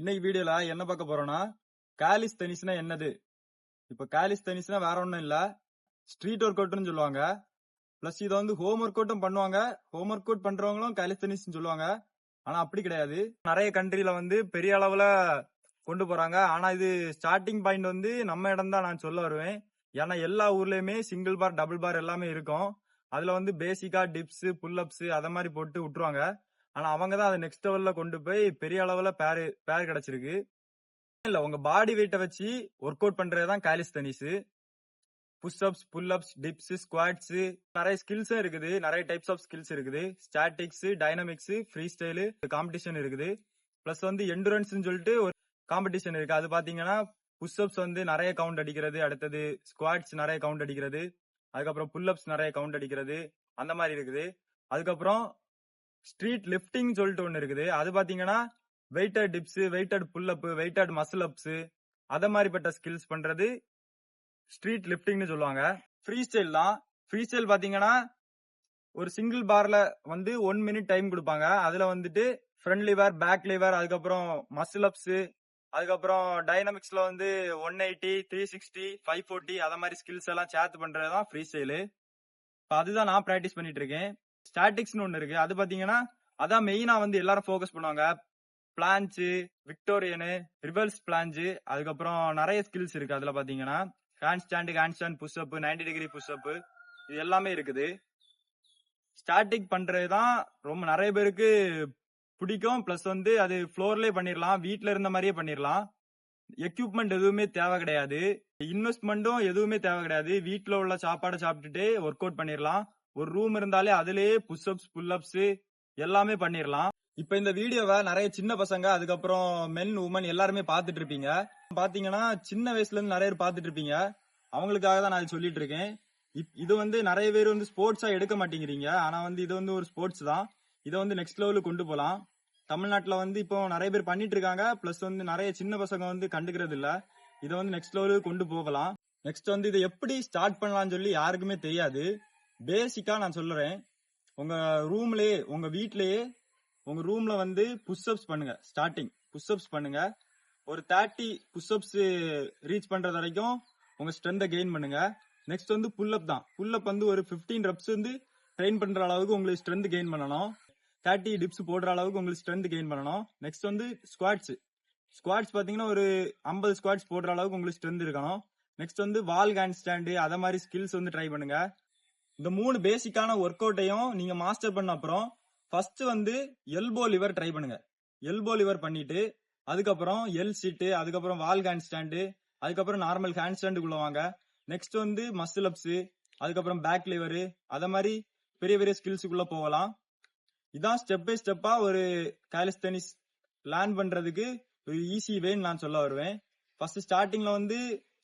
இன்னைக்கு வீடியோல என்ன பார்க்க போறோம்னா காலிஸ்தெனிக்ஸ்னா என்னது. இப்ப காலிஸ்தெனிக்ஸ்னா வேற ஒண்ணும் இல்ல, ஸ்ட்ரீட் ஒர்க் அவுட்னு சொல்லுவாங்க. பிளஸ் இத வந்து ஹோம் ஒர்க் அவுட்டும் பண்ணுவாங்க. ஹோம் ஒர்க் அவுட் பண்றவங்களும் காலிஸ்தெனிக்ஸ்னு சொல்லுவாங்க. ஆனா அப்படி கிடையாது. நிறைய கண்ட்ரில வந்து பெரிய அளவுல கொண்டு போறாங்க. ஆனா இது ஸ்டார்டிங் பாயிண்ட் வந்து நம்ம இடம் தான் நான் சொல்ல வருவேன். ஏன்னா எல்லா ஊர்லயுமே சிங்கிள் பார் டபுள் பார் எல்லாமே இருக்கும். அதுல வந்து பேசிக்கா டிப்ஸ் புல் அப்ஸ் அத மாதிரி போட்டு விட்டுருவாங்க. ஆனா அவங்க தான் அதை நெக்ஸ்ட் லெவல்ல கொண்டு போய் பெரிய அளவுல பேர் பேர் கிடைச்சிருக்கு. இல்ல உங்க பாடி வெயிட்ட வச்சு ஒர்க் அவுட் பண்றதுதான் காலிஸ்தெனிக்ஸ். புஷ் அப்ஸ் புல் அப்ஸ் டிப்ஸ் ஸ்குவாட்ஸ் நிறைய ஸ்கில்ஸ் இருக்குது. நிறைய டைப்ஸ் ஆஃப் ஸ்கில்ஸ் இருக்குது. Statics dynamics free style competition இருக்குது. பிளஸ் வந்து எண்டுரன்ஸ் சொல்லிட்டு ஒரு காம்படிஷன் இருக்கு. அது பாத்தீங்கன்னா புஷ் அப்ஸ் வந்து நிறைய கவுண்ட் அடிக்கிறது, அடுத்தது ஸ்குவாட்ஸ் நிறைய கவுண்ட் அடிக்கிறது, அதுக்கப்புறம் புல் அப்ஸ் நிறைய கவுண்ட் அடிக்கிறது, அந்த மாதிரி இருக்குது. அதுக்கப்புறம் ஸ்ட்ரீட் லிஃப்டிங் சொல்லிட்டு ஒன்னு இருக்குது. அது பாத்தீங்கன்னா வெயிட்டட் டிப்ஸ் வெயிட்டட் புல் அப் வெயிட்டட் மசில் அப்ஸ் அத மாதிரிப்பட்ட ஸ்கில்ஸ் பண்றது ஸ்ட்ரீட் லிஃப்டிங்னு சொல்லுவாங்க. ஃப்ரீ ஸ்டைல் தான். ஃப்ரீ ஸ்டைல் பாத்தீங்கன்னா ஒரு சிங்கிள் பார்ல வந்து 1 மினிட் டைம் கொடுப்பாங்க. அதுல வந்துட்டு ஃப்ரண்ட் லிவர் பேக் லிவர் அதுக்கப்புறம் மசில் அப்ஸ் அதுக்கப்புறம் டைனமிக்ஸ்ல வந்து 180 360 540 அத மாதிரி ஸ்கில்ஸ் எல்லாம் சேர்த்து பண்றதுதான் ஃப்ரீ ஸ்டைல். அதுதான் நான் பிராக்டிஸ் பண்ணிட்டு இருக்கேன். ஸ்டாட்டிக்ஸ்னு ஒன்னு இருக்கு. அது பாத்தீங்கன்னா அதான் மெயினா வந்து எல்லாரும் ஃபோக்கஸ் பண்ணுவாங்க. பிளான்ச் விக்டோரியனு ரிவர்ஸ் பிளான்ச் அதுக்கப்புறம் நிறைய ஸ்கில்ஸ் இருக்கு. அதுல பாத்தீங்கன்னா hand stand push up 90 degree push up இது எல்லாமே இருக்குது. ஸ்டாட்டிக் பண்றதுதான் ரொம்ப நிறைய பேருக்கு பிடிக்கும். பிளஸ் வந்து அது ஃப்ளோர்லயே பண்ணிடலாம், வீட்ல இருந்த மாதிரியே பண்ணிடலாம். எக்யூப்மெண்ட் எதுவுமே தேவை கிடையாது, இன்வெஸ்ட்மெண்ட்டும் எதுவுமே தேவை கிடையாது. வீட்ல உள்ள சாப்பாடை சாப்பிட்டுட்டு ஒர்க் அவுட் பண்ணிடலாம். ஒரு ரூம் இருந்தாலே அதுலயே புஷ் அப்ஸ் புல் அப்ஸ் எல்லாமே பண்ணிடலாம். இப்ப இந்த வீடியோவை நிறைய சின்ன பசங்க அதுக்கப்புறம் மென் உமன் எல்லாருமே பாத்துட்டு இருப்பீங்க. பாத்தீங்கன்னா சின்ன வயசுல இருந்து நிறைய பேர் பாத்துட்டு இருப்பீங்க. அவங்களுக்காக தான் நான் சொல்லிட்டு இருக்கேன். இது வந்து நிறைய பேர் வந்து ஸ்போர்ட்ஸா எடுக்க மாட்டேங்கிறீங்க. ஆனா வந்து இது வந்து ஒரு ஸ்போர்ட்ஸ் தான். இதை வந்து நெக்ஸ்ட் லெவலுக்கு கொண்டு போலாம். தமிழ்நாட்டுல வந்து இப்போ நிறைய பேர் பண்ணிட்டு இருக்காங்க. பிளஸ் வந்து நிறைய சின்ன பசங்க வந்து கண்டுக்கிறது இல்ல. இதை வந்து நெக்ஸ்ட் லெவலுக்கு கொண்டு போகலாம். நெக்ஸ்ட் வந்து இதை எப்படி ஸ்டார்ட் பண்ணலாம்னு சொல்லி யாருக்குமே தெரியாது. பேசிக்கா நான் சொல்றேன். உங்க ரூம்லயே உங்க வீட்லயே உங்க ரூம்ல வந்து புஷ் அப்ஸ் பண்ணுங்க. ஸ்டார்டிங் புஷ் அப்ஸ் பண்ணுங்க. ஒரு 30 புஷ் அப்ஸ் ரீச் பண்றது வரைக்கும் உங்க ஸ்ட்ரென்த்தை கெயின் பண்ணுங்க. நெக்ஸ்ட் வந்து புல் அப் தான். புல் அப் வந்து ஒரு 15 ரெப்ஸ் வந்து ட்ரெயின் பண்ற அளவுக்கு உங்களுக்கு ஸ்ட்ரென்த் கெயின் பண்ணணும். 30 டிப்ஸ் போடுற அளவுக்கு உங்களுக்கு ஸ்ட்ரென்த் கெயின் பண்ணணும். நெக்ஸ்ட் வந்து ஸ்குவாட்ஸ். ஸ்குவாட்ஸ் பாத்தீங்கன்னா ஒரு 50 ஸ்குவாட்ஸ் போடுற அளவுக்கு உங்களுக்கு ஸ்ட்ரென்த் இருக்கணும். நெக்ஸ்ட் வந்து வால் ஹேண்ட் ஸ்டாண்டு அத மாதிரி ஸ்கில்ஸ் வந்து ட்ரை பண்ணுங்க. இந்த 3 பேசிக்கான ஒர்க் அவுட்டையும் நீங்க மாஸ்டர் பண்ண அப்புறம் ஃபர்ஸ்ட் வந்து எல்போ லிவர் ட்ரை பண்ணுங்க. எல்போ லிவர் பண்ணிட்டு அதுக்கப்புறம் எல் சிட் அதுக்கப்புறம் வால் ஹேண்ட் ஸ்டாண்டு அதுக்கப்புறம் நார்மல் ஹேண்ட் ஸ்டாண்டுக்குள்ள வாங்க. நெக்ஸ்ட் வந்து மசில் அப்ஸ் அதுக்கப்புறம் பேக் லிவர் அத மாதிரி பெரிய பெரிய ஸ்கில்ஸுக்குள்ள போகலாம். இதான் ஸ்டெப் பை ஸ்டெப்பா ஒரு காலிஸ்தெனிக்ஸ் லேர்ன் பண்றதுக்கு ஒரு ஈஸி வேன்னு நான் சொல்ல வருவேன். ஃபர்ஸ்ட் ஸ்டார்டிங்ல வந்து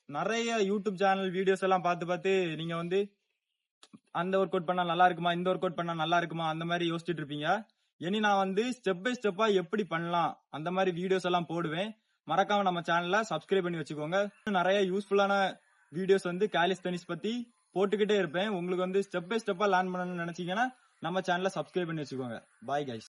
நிறைய யூடியூப் சேனல் வீடியோஸ் எல்லாம் பார்த்து நீங்க வந்து அந்த ஒர்க் அவுட் பண்ணா நல்லா இருக்குமா இந்த ஒர்க் அவுட் பண்ணா நல்லா இருக்குமா அந்த மாதிரி யோசிச்சுட்டு இருப்பீங்க. இனி நான் வந்து ஸ்டெப் பை ஸ்டெப்பா எப்படி பண்ணலாம் அந்த மாதிரி வீடியோஸ் எல்லாம் போடுவேன். மறக்காம நம்ம சேனலை சப்ஸ்கிரைப் பண்ணி வச்சுக்கோங்க. நிறைய யூஸ்ஃபுல்லான வீடியோஸ் வந்து காலிஸ்தெனிக்ஸ் பத்தி போட்டுக்கிட்டே இருப்பேன். உங்களுக்கு வந்து ஸ்டெப் பை ஸ்டெப்பா லேர்ன் பண்ணணும்னு நினைச்சீங்கன்னா நம்ம சேனலை சப்ஸ்கிரைப் பண்ணி வச்சுக்கோங்க. Bye guys.